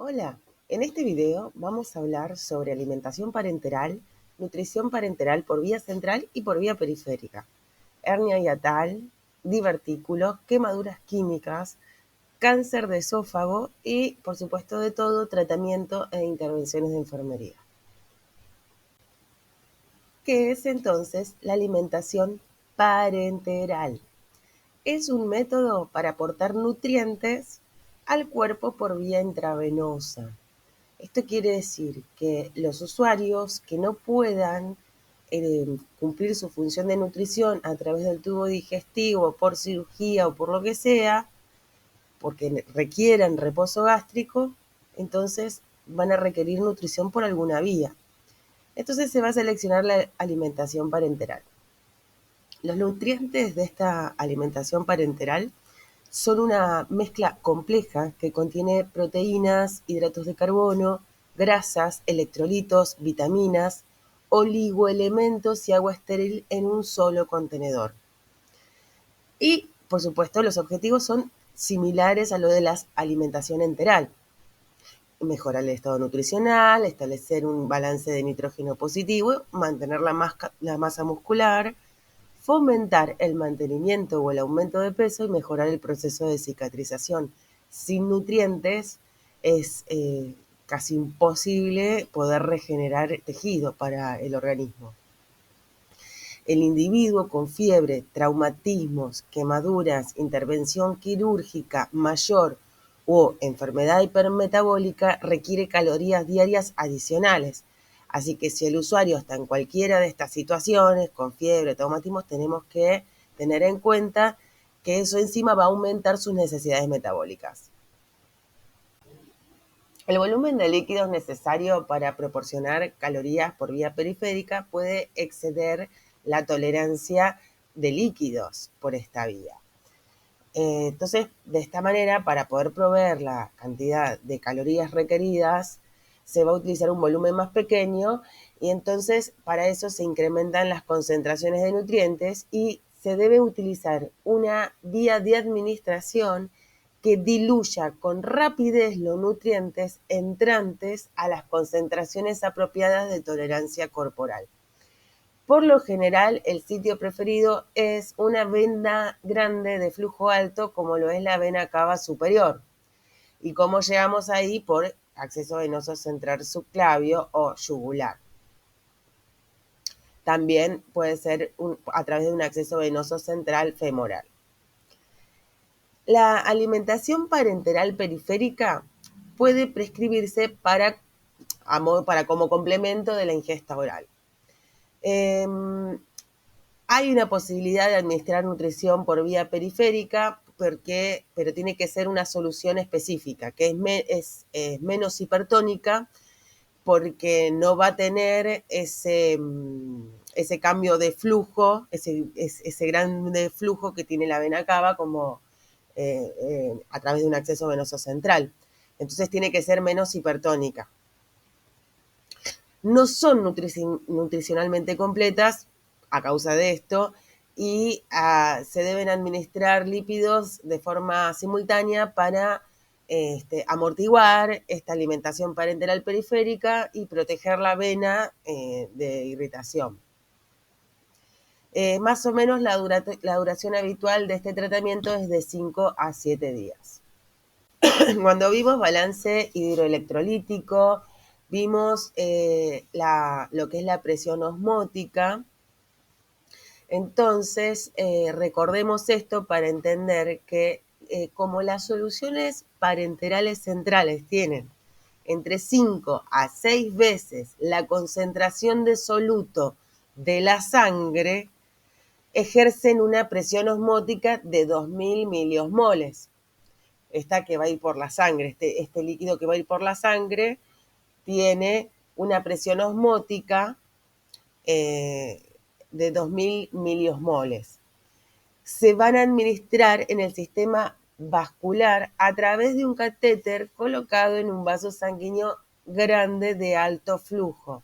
Hola, en este video vamos a hablar sobre alimentación parenteral, nutrición parenteral por vía central y por vía periférica, hernia hiatal, divertículos, quemaduras químicas, cáncer de esófago y, por supuesto de todo, tratamiento e intervenciones de enfermería. ¿Qué es entonces la alimentación parenteral? Es un método para aportar nutrientes al cuerpo por vía intravenosa. Esto quiere decir que los usuarios que no puedan cumplir su función de nutrición a través del tubo digestivo, por cirugía o por lo que sea, porque requieran reposo gástrico, entonces van a requerir nutrición por alguna vía. Entonces se va a seleccionar la alimentación parenteral. Los nutrientes de esta alimentación parenteral son una mezcla compleja que contiene proteínas, hidratos de carbono, grasas, electrolitos, vitaminas, oligoelementos y agua estéril en un solo contenedor. Y, por supuesto, los objetivos son similares a lo de la alimentación enteral. Mejorar el estado nutricional, establecer un balance de nitrógeno positivo, mantener la masa muscular, fomentar el mantenimiento o el aumento de peso y mejorar el proceso de cicatrización. Sin nutrientes es casi imposible poder regenerar tejido para el organismo. El individuo con fiebre, traumatismos, quemaduras, intervención quirúrgica mayor o enfermedad hipermetabólica requiere calorías diarias adicionales. Así que si el usuario está en cualquiera de estas situaciones, con fiebre, traumatismos, tenemos que tener en cuenta que eso encima va a aumentar sus necesidades metabólicas. El volumen de líquidos necesario para proporcionar calorías por vía periférica puede exceder la tolerancia de líquidos por esta vía. Entonces, de esta manera, para poder proveer la cantidad de calorías requeridas, se va a utilizar un volumen más pequeño y entonces para eso se incrementan las concentraciones de nutrientes y se debe utilizar una vía de administración que diluya con rapidez los nutrientes entrantes a las concentraciones apropiadas de tolerancia corporal. Por lo general, el sitio preferido es una vena grande de flujo alto, como lo es la vena cava superior. ¿Y cómo llegamos ahí? Por acceso venoso central subclavio o yugular. También puede ser a través de un acceso venoso central femoral. La alimentación parenteral periférica puede prescribirse para como complemento de la ingesta oral. Hay una posibilidad de administrar nutrición por vía periférica, pero tiene que ser una solución específica, que es menos hipertónica, porque no va a tener ese cambio de flujo, ese grande flujo que tiene la vena cava como a través de un acceso venoso central. Entonces tiene que ser menos hipertónica. No son nutricionalmente completas a causa de esto y se deben administrar lípidos de forma simultánea para amortiguar esta alimentación parenteral periférica y proteger la vena de irritación. Más o menos la duración habitual de este tratamiento es de 5 a 7 días. Cuando vimos balance hidroelectrolítico, vimos lo que es la presión osmótica. Entonces, recordemos esto para entender que como las soluciones parenterales centrales tienen entre 5 a 6 veces la concentración de soluto de la sangre, ejercen una presión osmótica de 2000 miliosmoles. Esta que va a ir por la sangre, este líquido que va a ir por la sangre, tiene una presión osmótica de 2000 miliosmoles. Se van a administrar en el sistema vascular a través de un catéter colocado en un vaso sanguíneo grande de alto flujo.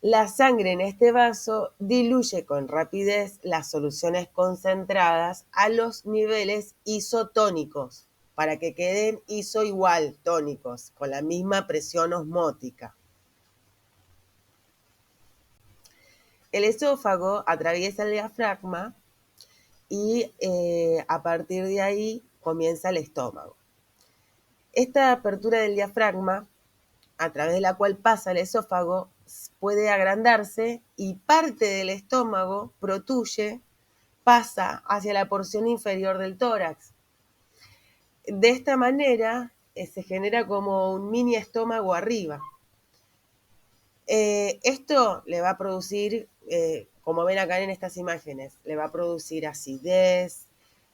La sangre en este vaso diluye con rapidez las soluciones concentradas a los niveles isotónicos. para que queden isoigual-tónicos, con la misma presión osmótica. El esófago atraviesa el diafragma y a partir de ahí comienza el estómago. Esta apertura del diafragma, a través de la cual pasa el esófago, puede agrandarse y parte del estómago protuye, pasa hacia la porción inferior del tórax. De esta manera se genera como un mini estómago arriba. Esto le va a producir, como ven acá en estas imágenes, le va a producir acidez,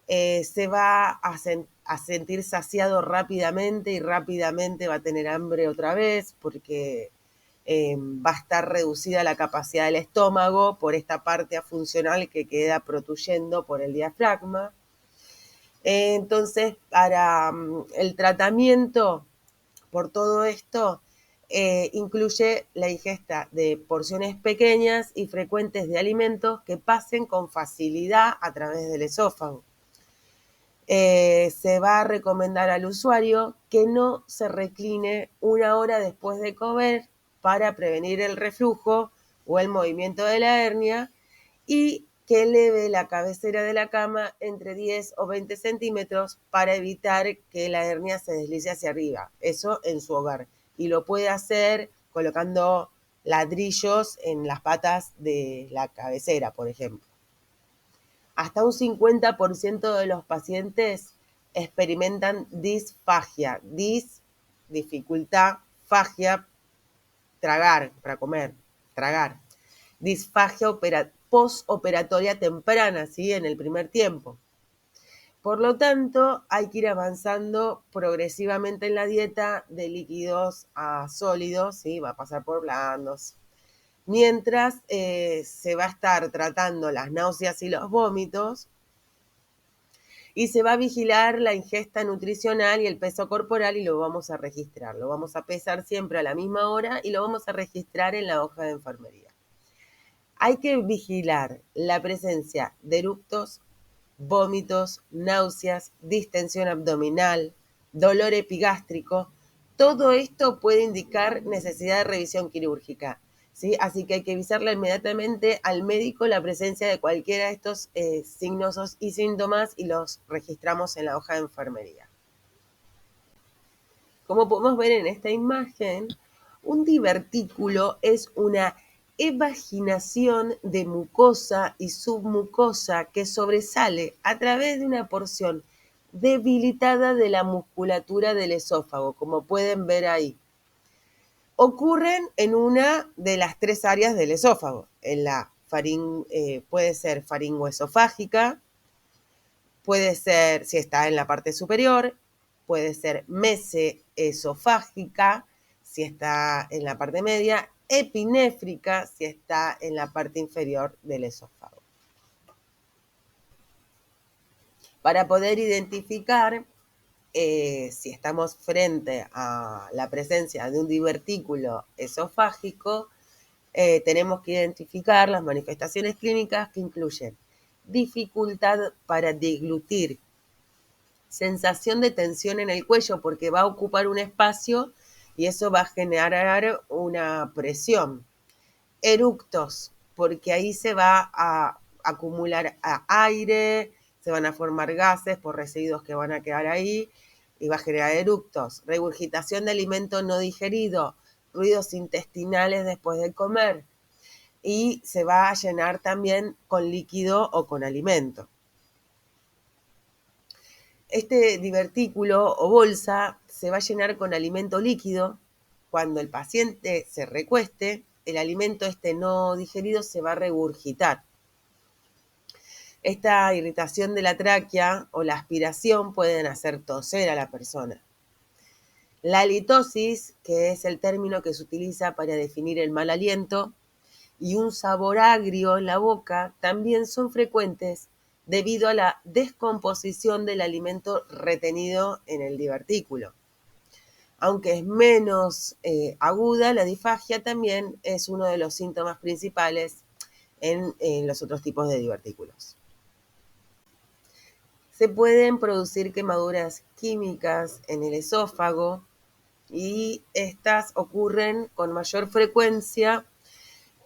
se va a sentir saciado rápidamente y rápidamente va a tener hambre otra vez porque va a estar reducida la capacidad del estómago por esta parte afuncional que queda protuyendo por el diafragma. Entonces, para el tratamiento por todo esto, incluye la ingesta de porciones pequeñas y frecuentes de alimentos que pasen con facilidad a través del esófago. Se va a recomendar al usuario que no se recline 1 hora después de comer para prevenir el reflujo o el movimiento de la hernia y que eleve la cabecera de la cama entre 10 o 20 centímetros para evitar que la hernia se deslice hacia arriba. Eso en su hogar. Y lo puede hacer colocando ladrillos en las patas de la cabecera, por ejemplo. Hasta un 50% de los pacientes experimentan disfagia. Dificultad, fagia, tragar, para comer, tragar. Disfagia postoperatoria temprana, ¿sí? En el primer tiempo. Por lo tanto, hay que ir avanzando progresivamente en la dieta de líquidos a sólidos, ¿sí? Va a pasar por blandos. Mientras se va a estar tratando las náuseas y los vómitos y se va a vigilar la ingesta nutricional y el peso corporal y lo vamos a registrar. Lo vamos a pesar siempre a la misma hora y lo vamos a registrar en la hoja de enfermería. Hay que vigilar la presencia de eructos, vómitos, náuseas, distensión abdominal, dolor epigástrico. Todo esto puede indicar necesidad de revisión quirúrgica, ¿sí? Así que hay que avisarle inmediatamente al médico la presencia de cualquiera de estos signos y síntomas y los registramos en la hoja de enfermería. Como podemos ver en esta imagen, un divertículo es una evaginación de mucosa y submucosa que sobresale a través de una porción debilitada de la musculatura del esófago, como pueden ver ahí. Ocurren en una de las 3 áreas del esófago, en la puede ser faringoesofágica, puede ser, si está en la parte superior, puede ser meseesofágica, si está en la parte media, epinéfrica, si está en la parte inferior del esófago. Para poder identificar si estamos frente a la presencia de un divertículo esofágico, tenemos que identificar las manifestaciones clínicas que incluyen dificultad para deglutir, sensación de tensión en el cuello porque va a ocupar un espacio y eso va a generar una presión. Eructos, porque ahí se va a acumular aire, se van a formar gases por residuos que van a quedar ahí y va a generar eructos. Regurgitación de alimento no digerido, ruidos intestinales después de comer y se va a llenar también con líquido o con alimento. Este divertículo o bolsa se va a llenar con alimento líquido. Cuando el paciente se recueste, el alimento no digerido se va a regurgitar. Esta irritación de la tráquea o la aspiración pueden hacer toser a la persona. La halitosis, que es el término que se utiliza para definir el mal aliento, y un sabor agrio en la boca también son frecuentes debido a la descomposición del alimento retenido en el divertículo. Aunque es menos aguda, la disfagia también es uno de los síntomas principales en los otros tipos de divertículos. Se pueden producir quemaduras químicas en el esófago y estas ocurren con mayor frecuencia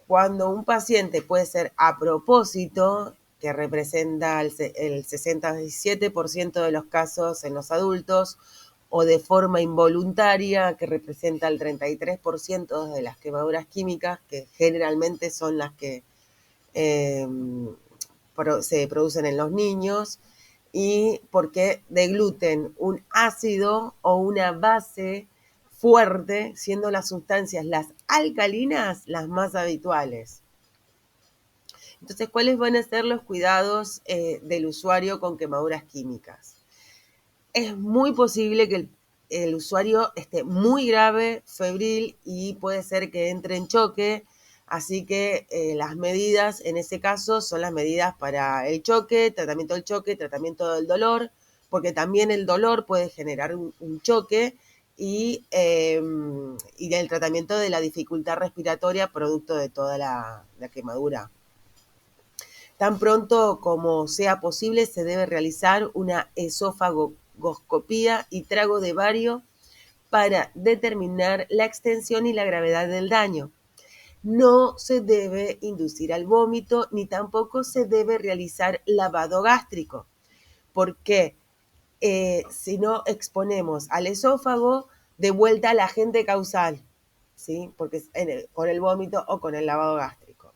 cuando un paciente, puede ser a propósito, que representa el 67% de los casos en los adultos, o de forma involuntaria, que representa el 33% de las quemaduras químicas, que generalmente son las que se producen en los niños, y porque degluten un ácido o una base fuerte, siendo las sustancias, las alcalinas, las más habituales. Entonces, ¿cuáles van a ser los cuidados del usuario con quemaduras químicas? Es muy posible que el usuario esté muy grave, febril, y puede ser que entre en choque, así que las medidas en ese caso son las medidas para el choque, tratamiento del dolor, porque también el dolor puede generar un choque, y el tratamiento de la dificultad respiratoria producto de toda la quemadura. Tan pronto como sea posible, se debe realizar una esofagoscopía y trago de bario para determinar la extensión y la gravedad del daño. No se debe inducir al vómito ni tampoco se debe realizar lavado gástrico, porque si no exponemos al esófago de vuelta al agente causal, ¿sí? Porque con el vómito o con el lavado gástrico.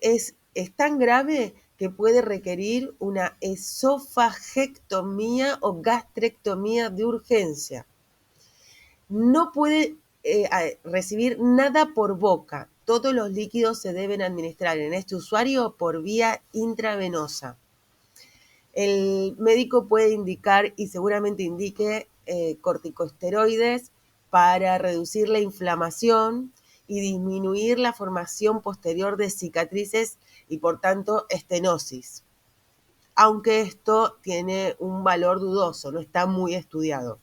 Es tan grave que puede requerir una esofagectomía o gastrectomía de urgencia. No puede recibir nada por boca. Todos los líquidos se deben administrar en este usuario por vía intravenosa. El médico puede indicar, y seguramente indique, corticosteroides para reducir la inflamación y disminuir la formación posterior de cicatrices y por tanto estenosis. Aunque esto tiene un valor dudoso, no está muy estudiado.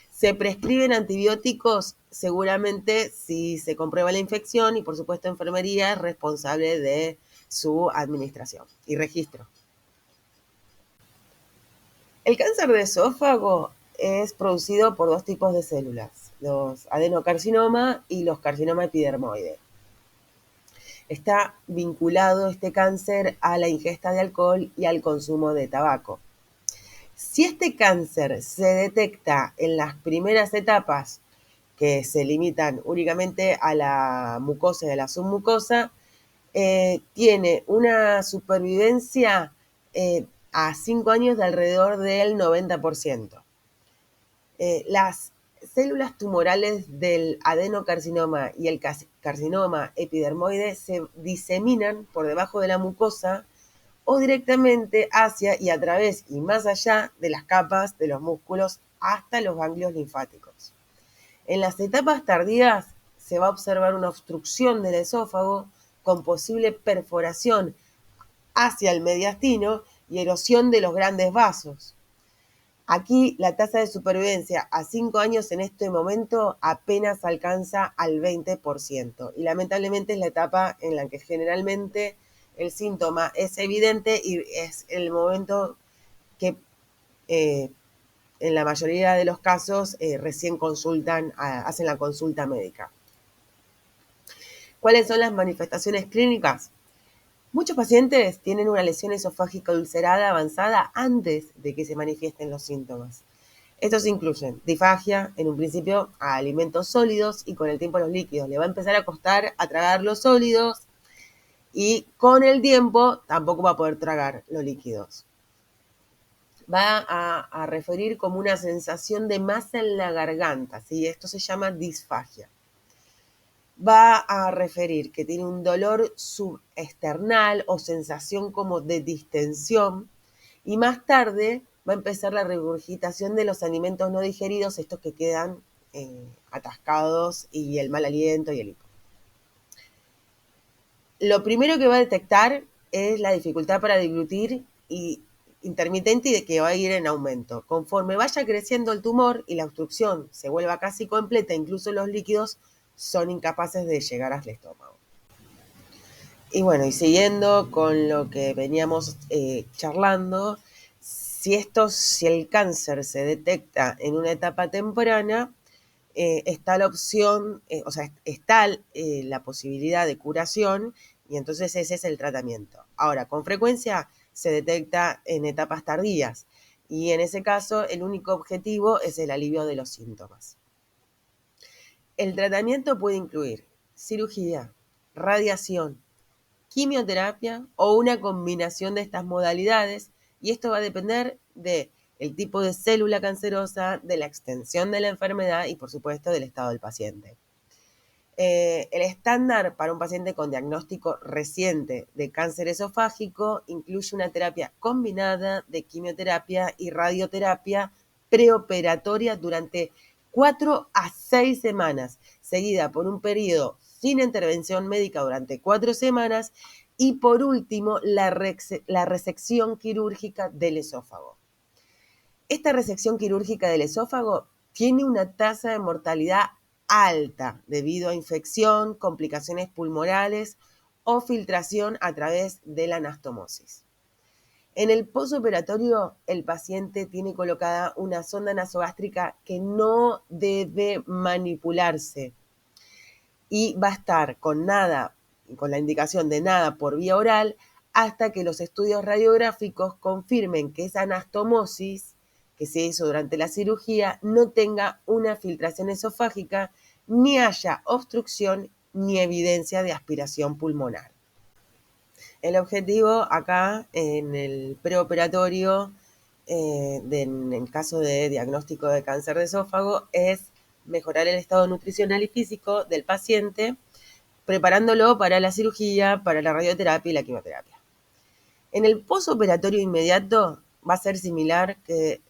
Se prescriben antibióticos seguramente si se comprueba la infección, y por supuesto enfermería es responsable de su administración y registro. El cáncer de esófago es producido por dos tipos de células, los adenocarcinoma y los carcinoma epidermoide. Está vinculado este cáncer a la ingesta de alcohol y al consumo de tabaco. Si este cáncer se detecta en las primeras etapas, que se limitan únicamente a la mucosa y a la submucosa, tiene una supervivencia a 5 años de alrededor del 90%. Las células tumorales del adenocarcinoma y el carcinoma epidermoide se diseminan por debajo de la mucosa o directamente hacia y a través y más allá de las capas de los músculos hasta los ganglios linfáticos. En las etapas tardías se va a observar una obstrucción del esófago con posible perforación hacia el mediastino y erosión de los grandes vasos. Aquí la tasa de supervivencia a 5 años en este momento apenas alcanza al 20%, y lamentablemente es la etapa en la que generalmente el síntoma es evidente y es el momento que en la mayoría de los casos recién hacen la consulta médica. ¿Cuáles son las manifestaciones clínicas? Muchos pacientes tienen una lesión esofágica ulcerada avanzada antes de que se manifiesten los síntomas. Estos incluyen disfagia, en un principio a alimentos sólidos y con el tiempo a los líquidos. Le va a empezar a costar a tragar los sólidos y con el tiempo tampoco va a poder tragar los líquidos. Va a referir como una sensación de masa en la garganta, ¿sí? Esto se llama disfagia. Va a referir que tiene un dolor subesternal o sensación como de distensión, y más tarde va a empezar la regurgitación de los alimentos no digeridos, estos que quedan atascados, y el mal aliento y el hipo. Lo primero que va a detectar es la dificultad para deglutir y intermitente, y de que va a ir en aumento. Conforme vaya creciendo el tumor y la obstrucción se vuelva casi completa, incluso los líquidos son incapaces de llegar al estómago. Y bueno, y siguiendo con lo que veníamos charlando, si el cáncer se detecta en una etapa temprana, está la opción, o sea, está la posibilidad de curación y entonces ese es el tratamiento. Ahora, con frecuencia se detecta en etapas tardías y en ese caso el único objetivo es el alivio de los síntomas. El tratamiento puede incluir cirugía, radiación, quimioterapia o una combinación de estas modalidades, y esto va a depender de el tipo de célula cancerosa, de la extensión de la enfermedad y por supuesto del estado del paciente. El estándar para un paciente con diagnóstico reciente de cáncer esofágico incluye una terapia combinada de quimioterapia y radioterapia preoperatoria durante 4 a 6 semanas, seguida por un periodo sin intervención médica durante 4 semanas y por último la resección quirúrgica del esófago. Esta resección quirúrgica del esófago tiene una tasa de mortalidad alta debido a infección, complicaciones pulmonares o filtración a través de la anastomosis. En el posoperatorio, el paciente tiene colocada una sonda nasogástrica que no debe manipularse y va a estar con la indicación de nada por vía oral, hasta que los estudios radiográficos confirmen que esa anastomosis que se hizo durante la cirugía no tenga una filtración esofágica, ni haya obstrucción ni evidencia de aspiración pulmonar. El objetivo acá en el preoperatorio, en el caso de diagnóstico de cáncer de esófago, es mejorar el estado nutricional y físico del paciente, preparándolo para la cirugía, para la radioterapia y la quimioterapia. En el posoperatorio inmediato va a ser similar que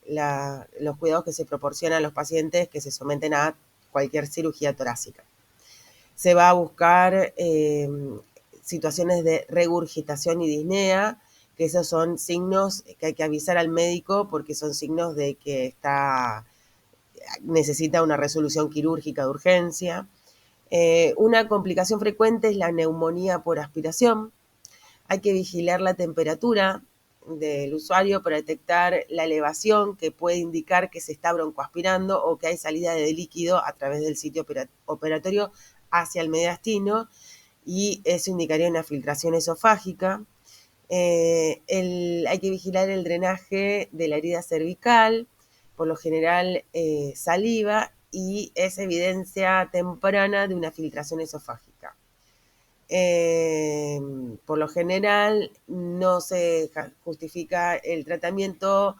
los cuidados que se proporcionan a los pacientes que se someten a cualquier cirugía torácica. Se va a buscar situaciones de regurgitación y disnea, que esos son signos que hay que avisar al médico porque son signos de que necesita una resolución quirúrgica de urgencia. Una complicación frecuente es la neumonía por aspiración. Hay que vigilar la temperatura del usuario para detectar la elevación que puede indicar que se está broncoaspirando o que hay salida de líquido a través del sitio operatorio hacia el mediastino, y eso indicaría una filtración esofágica. Hay que vigilar el drenaje de la herida cervical, por lo general saliva, y es evidencia temprana de una filtración esofágica. Por lo general no se justifica el tratamiento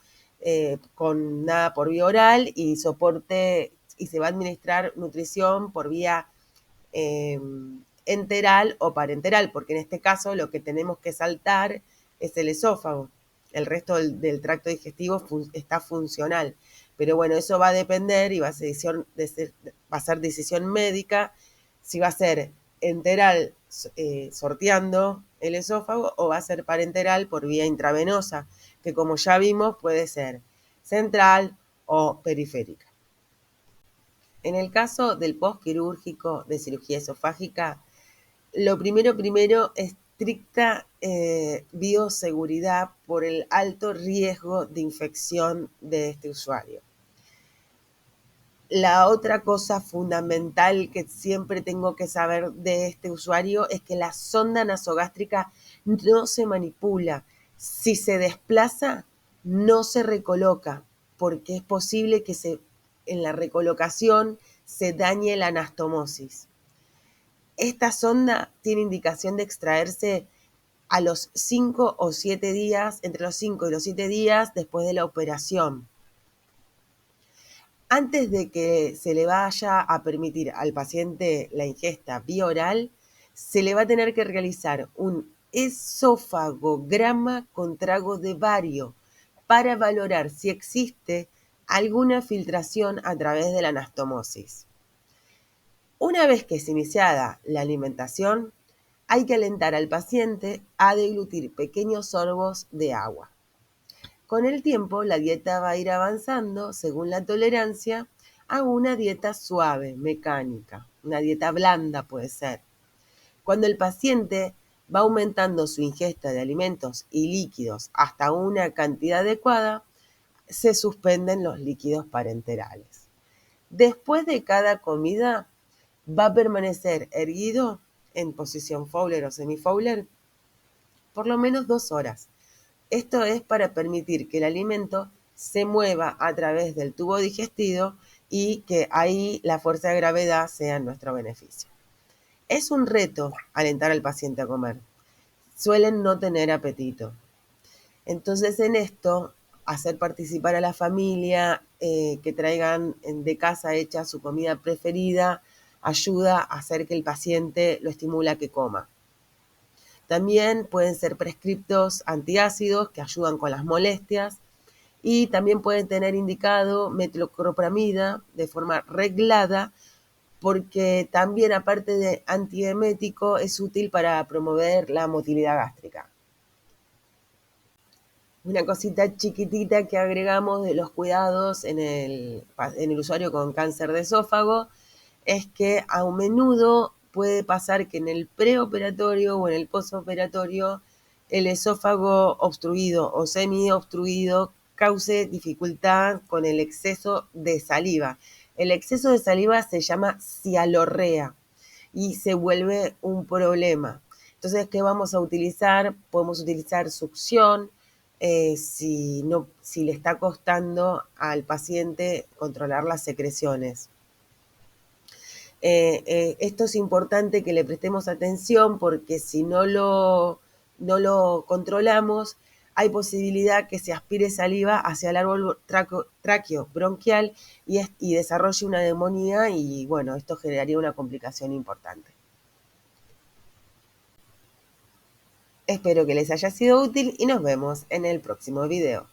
con nada por vía oral y soporte, y se va a administrar nutrición por vía enteral o parenteral, porque en este caso lo que tenemos que saltar es el esófago. El resto del tracto digestivo está funcional. Pero bueno, eso va a depender y va a ser decisión médica si va a ser enteral sorteando el esófago o va a ser parenteral por vía intravenosa, que como ya vimos puede ser central o periférica. En el caso del postquirúrgico de cirugía esofágica, lo primero, estricta bioseguridad por el alto riesgo de infección de este usuario. La otra cosa fundamental que siempre tengo que saber de este usuario es que la sonda nasogástrica no se manipula. Si se desplaza, no se recoloca, porque es posible que en la recolocación se dañe la anastomosis. Esta sonda tiene indicación de extraerse a los 5 o 7 días, entre los 5 y los 7 días después de la operación. Antes de que se le vaya a permitir al paciente la ingesta vía oral, se le va a tener que realizar un esofagograma con trago de bario para valorar si existe alguna filtración a través de la anastomosis. Una vez que es iniciada la alimentación, hay que alentar al paciente a deglutir pequeños sorbos de agua. Con el tiempo, la dieta va a ir avanzando según la tolerancia a una dieta suave, mecánica, una dieta blanda puede ser. Cuando el paciente va aumentando su ingesta de alimentos y líquidos hasta una cantidad adecuada, se suspenden los líquidos parenterales. Después de cada comida, va a permanecer erguido en posición Fowler o semi-Fowler por lo menos 2 horas. Esto es para permitir que el alimento se mueva a través del tubo digestivo y que ahí la fuerza de gravedad sea en nuestro beneficio. Es un reto alentar al paciente a comer. Suelen no tener apetito. Entonces en esto, hacer participar a la familia, que traigan de casa hecha su comida preferida, ayuda a hacer que el paciente lo estimula a que coma. También pueden ser prescriptos antiácidos que ayudan con las molestias y también pueden tener indicado metoclopramida de forma reglada porque también aparte de antiemético es útil para promover la motilidad gástrica. Una cosita chiquitita que agregamos de los cuidados en el usuario con cáncer de esófago es que a menudo puede pasar que en el preoperatorio o en el postoperatorio el esófago obstruido o semi-obstruido cause dificultad con el exceso de saliva. El exceso de saliva se llama cialorrea y se vuelve un problema. Entonces, ¿qué vamos a utilizar? Podemos utilizar succión, si le está costando al paciente controlar las secreciones. Esto es importante que le prestemos atención porque si no lo controlamos, hay posibilidad que se aspire saliva hacia el árbol tráqueo bronquial y desarrolle una neumonía y bueno, esto generaría una complicación importante. Espero que les haya sido útil y nos vemos en el próximo video.